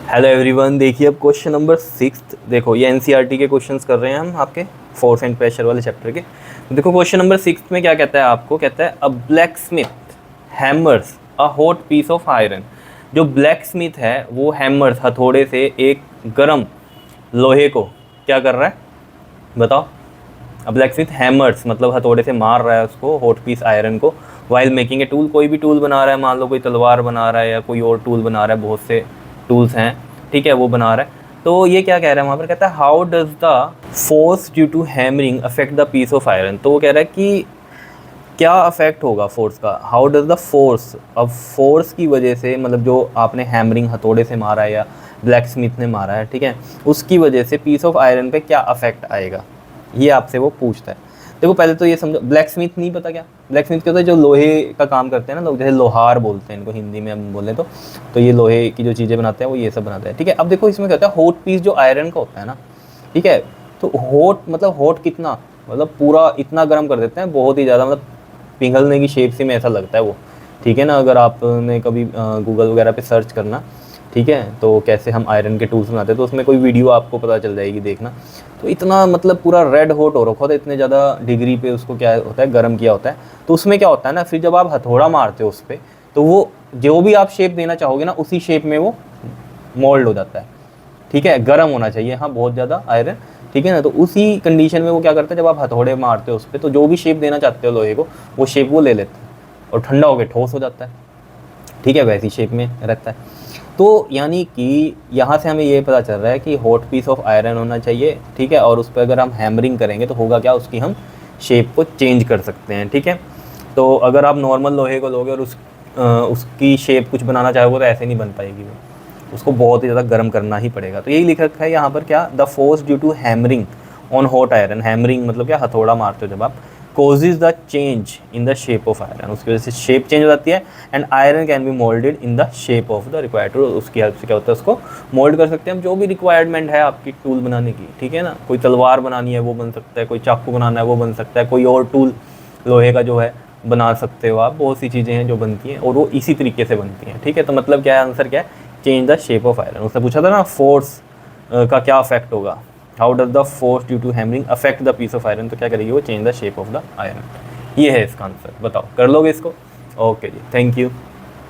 Hello everyone, देखिए अब question number 6। देखो ये एनसीईआरटी के क्वेश्चंस कर रहे हैं हम आपके फोर्स एंड प्रेशर वाले चैप्टर के। देखो क्वेश्चन नंबर 6 में क्या कहता है, आपको कहता है a blacksmith hammers a hot piece of iron. जो ब्लैक स्मिथ है वो हैमर्स हथौड़े से एक गर्म लोहे को क्या कर रहा है, बताओ। अब ब्लैक स्मिथ हैमर्स मतलब हथौड़े से मार रहा है उसको, हॉट पीस आयरन को, वाइल मेकिंग ए टूल। कोई भी टूल बना रहा है, मान लो कोई तलवार बना रहा है या कोई और टूल बना रहा है, बहुत से टूल्स हैं, ठीक है, वो बना रहा है। तो ये क्या कह रहा है वहाँ पर, कहता है how does the force due to hammering affect the piece of iron. तो वो कह रहा है कि क्या अफेक्ट होगा फोर्स का, हाउ डज द फोर्स, अब फोर्स की वजह से मतलब जो आपने हैमरिंग हथौड़े से मारा है या ब्लैक स्मिथ ने मारा है, ठीक है, उसकी वजह से पीस ऑफ आयरन पे क्या अफेक्ट आएगा, ये आपसे वो पूछता है। देखो पहले तो ये समझो, ब्लैक स्मिथ नहीं पता क्या, ब्लैक स्मिथ क्या होता है, जो लोहे का काम करते हैं ना लोग, जैसे लोहार बोलते हैं इनको हिंदी में हम बोले तो ये लोहे की जो चीज़ें बनाते हैं वो ये सब बनाते हैं, ठीक है। अब देखो इसमें क्या होता है, हॉट पीस जो आयरन का होता है ना, ठीक है, तो हॉट मतलब हॉट कितना, मतलब पूरा इतना गर्म कर देते हैं, बहुत ही ज़्यादा, मतलब पिघलने की शेप से में ऐसा लगता है वो, ठीक है ना। अगर आपने कभी गूगल वगैरह पे सर्च करना, ठीक है, तो कैसे हम आयरन के टूल्स बनाते हैं, तो उसमें कोई वीडियो आपको पता चल जाएगी, देखना। तो इतना मतलब पूरा रेड हॉट हो रखा होता है, इतने ज़्यादा डिग्री पे उसको क्या होता है, गर्म किया होता है। तो उसमें क्या होता है ना, फिर जब आप हथौड़ा मारते हो उस पर, तो वो जो भी आप शेप देना चाहोगे ना, उसी शेप में वो मोल्ड हो जाता है, ठीक है। गर्म होना चाहिए हाँ बहुत ज़्यादा आयरन, ठीक है ना। तो उसी कंडीशन में वो क्या करता है, जब आप हथौड़े मारते हो उस पर, तो जो भी शेप देना चाहते हो लोहे को, वो शेप वो ले लेता है और ठंडा होकर ठोस हो जाता है, ठीक है, वैसी शेप में रहता है। तो यानी कि यहाँ से हमें ये पता चल रहा है कि हॉट पीस ऑफ आयरन होना चाहिए, ठीक है, और उस पर अगर हम हैमरिंग करेंगे तो होगा क्या, उसकी हम शेप को चेंज कर सकते हैं, ठीक है। तो अगर आप नॉर्मल लोहे को लोगे और उसकी शेप कुछ बनाना चाहोगे तो ऐसे नहीं बन पाएगी वो, उसको बहुत ही ज़्यादा गर्म करना ही पड़ेगा। तो यही लिख रखा है यहाँ पर क्या, the force due to hammering on hot iron. Hammering मतलब क्या, हथौड़ा मारते हो जब आप, causes the change in the shape of iron, उसकी वजह से शेप चेंज हो जाती है। And iron can be moulded in the shape of the required tool, उसकी हेल्प से क्या होता है, उसको मोल्ड कर सकते हैं हम, जो भी रिक्वायरमेंट है आपकी टूल बनाने की, ठीक है ना। कोई तलवार बनानी है वो बन सकता है, कोई चाकू बनाना है वो बन सकता है, कोई और टूल लोहे का जो है बना सकते हो आप। बहुत सी चीज़ें हैं जो बनती हैं और वो इसी तरीके से बनती हैं, ठीक है। तो मतलब क्या है, आंसर क्या है, change the shape of iron. उसने पूछा था ना फोर्स का क्या अफेक्ट होगा, how does the force due to hammering affect the piece of iron, तो क्या करेगी वो, change the shape of the iron. ये है इसका आंसर, बताओ कर लोगे इसको। ओके जी, थैंक यू।